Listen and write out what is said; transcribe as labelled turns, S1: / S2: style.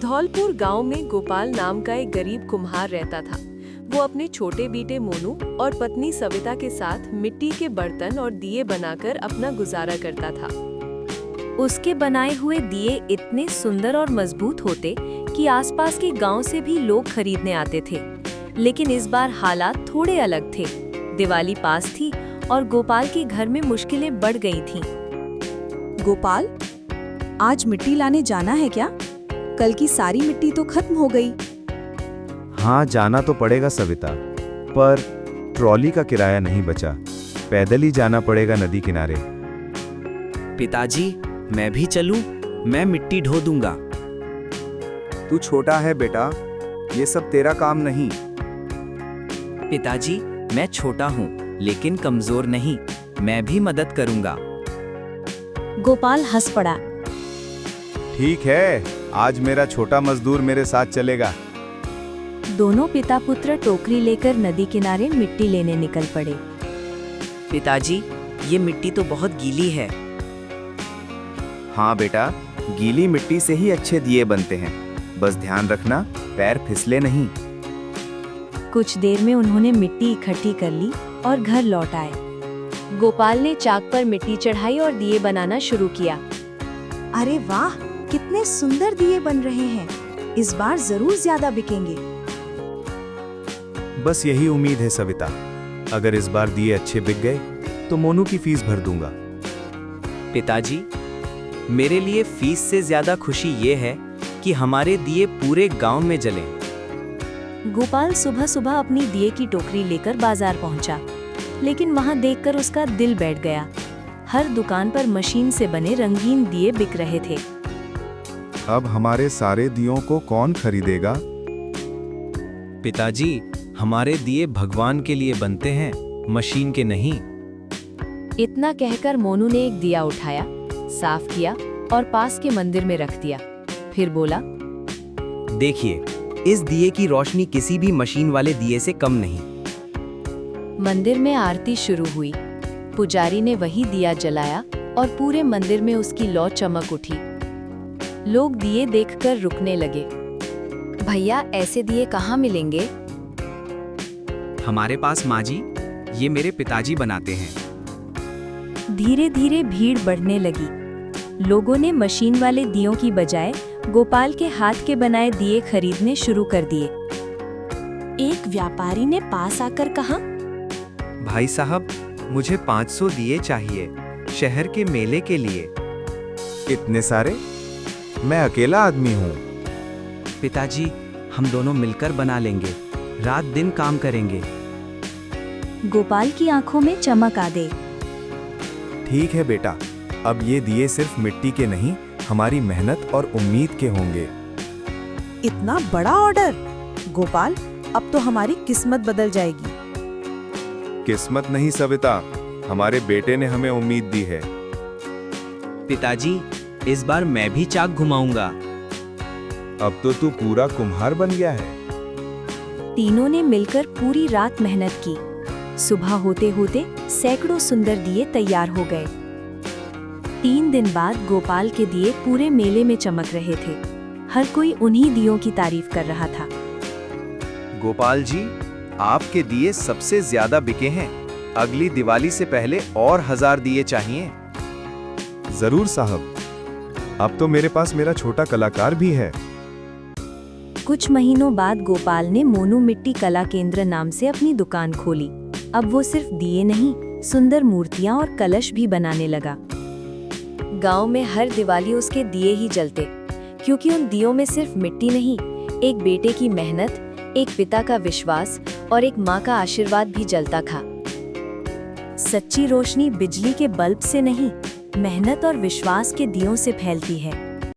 S1: धौलपुर गांव में गोपाल नाम का एक गरीब कुम्हार रहता था। वो अपने छोटे बेटे मोनू और पत्नी सविता के साथ मिट्टी के बर्तन और दिए बनाकर अपना गुजारा करता था। उसके बनाए हुए दिए इतने सुंदर और मजबूत होते कि आसपास के गांव से भी लोग खरीदने आते थे। लेकिन इस बार हालात थोड़े अलग थे। दिवाली पास थी और गोपाल के घर में मुश्किलें बढ़ गई थीं।
S2: गोपाल, आज मिट्टी लाने जाना है क्या? कल की सारी मिट्टी तो खत्म हो गई।
S3: हाँ, जाना तो पड़ेगा सविता, पर ट्रॉली का किराया नहीं बचा। पैदल ही जाना पड़ेगा नदी किनारे।
S4: पिताजी, मैं भी चलूं? मैं मिट्टी ढो दूंगा।
S3: तू छोटा है बेटा, ये सब तेरा काम नहीं।
S4: पिताजी, मैं छोटा हूँ लेकिन कमजोर नहीं, मैं भी मदद करूंगा।
S2: गोपाल हंस पड़ा।
S3: ठीक है, आज मेरा छोटा मजदूर मेरे साथ चलेगा।
S2: दोनों पिता पुत्र टोकरी लेकर नदी किनारे मिट्टी लेने निकल पड़े।
S4: पिताजी, ये मिट्टी तो बहुत गीली है।
S3: हाँ बेटा, गीली मिट्टी से ही अच्छे दिए बनते हैं। बस ध्यान रखना, पैर फिसले नहीं।
S2: कुछ देर में उन्होंने मिट्टी इकट्ठी कर ली और घर लौट आए। गोपाल ने चाक पर मिट्टी चढ़ाई और दिए बनाना शुरू किया। अरे वाह, कितने सुंदर दिए बन रहे हैं। इस बार जरूर ज्यादा बिकेंगे।
S3: बस यही उम्मीद है सविता। अगर इस बार दिए अच्छे बिक गए तो मोनू की फीस भर दूंगा।
S4: पिताजी, मेरे लिए फीस से ज्यादा खुशी ये है कि हमारे दिए पूरे गांव में जलें।
S2: गोपाल सुबह सुबह अपनी दिए की टोकरी लेकर बाजार पहुंचा, लेकिन वहां देखकर उसका दिल बैठ गया। हर दुकान पर मशीन से बने रंगीन दिए बिक रहे थे।
S3: अब हमारे सारे दियों को कौन खरीदेगा?
S4: पिताजी, हमारे दिए भगवान के लिए बनते हैं, मशीन के नहीं।
S2: इतना कहकर मोनू ने एक दिया उठाया, साफ किया और पास के मंदिर में रख दिया। फिर बोला,
S4: देखिए, इस दिए की रोशनी किसी भी मशीन वाले दिए से कम नहीं।
S2: मंदिर में आरती शुरू हुई। पुजारी ने वही दिया जलाया और पूरे मंदिर में उसकी लौ चमक उठी। लोग दिए देखकर रुकने लगे। भैया, ऐसे दिए कहाँ मिलेंगे?
S4: हमारे पास माँ जी, ये मेरे पिताजी बनाते हैं।
S2: धीरे धीरे भीड़ बढ़ने लगी। लोगों ने मशीन वाले दियों की बजाय गोपाल के हाथ के बनाए दिए खरीदने शुरू कर दिए। एक व्यापारी ने पास आकर कहा,
S3: भाई साहब, मुझे 500 दिए चाहिए, शहर के मेले के लिए। इतने सारे? मैं अकेला आदमी हूँ।
S4: पिताजी, हम दोनों मिलकर बना लेंगे, रात दिन काम करेंगे।
S2: गोपाल की आंखों में चमक आ गई।
S3: ठीक है बेटा, अब ये दिए सिर्फ मिट्टी के नहीं, हमारी मेहनत और उम्मीद के होंगे।
S2: इतना बड़ा ऑर्डर! गोपाल, अब तो हमारी किस्मत बदल जाएगी।
S3: किस्मत नहीं सविता, हमारे बेटे ने हमें उम्मीद दी है।
S4: पिताजी, इस बार मैं भी चाक घुमाऊंगा।
S3: अब तो तू पूरा कुम्हार बन गया है।
S2: तीनों ने मिलकर पूरी रात मेहनत की। सुबह होते होते सैकड़ों सुंदर दिए तैयार हो गए। 3 दिन बाद गोपाल के दिए पूरे मेले में चमक रहे थे। हर कोई उन्हीं दियों की तारीफ कर रहा था।
S3: गोपाल जी, आपके दिए सबसे ज्यादा बिके हैं। अगली दिवाली से पहले और 1000 दिए चाहिए। जरूर साहब, अब तो मेरे पास मेरा छोटा कलाकार भी है।
S2: कुछ महीनों बाद गोपाल ने मोनू मिट्टी कला केंद्र नाम से अपनी दुकान खोली। अब वो सिर्फ दिए नहीं, सुंदर मूर्तियां और कलश भी बनाने लगा। गांव में हर दिवाली उसके दिए ही जलते, क्योंकि उन दियों में सिर्फ मिट्टी नहीं, एक बेटे की मेहनत, एक पिता का विश्वास और एक माँ का आशीर्वाद भी जलता था। सच्ची रोशनी बिजली के बल्ब से नहीं, मेहनत और विश्वास के दियों से फैलती है।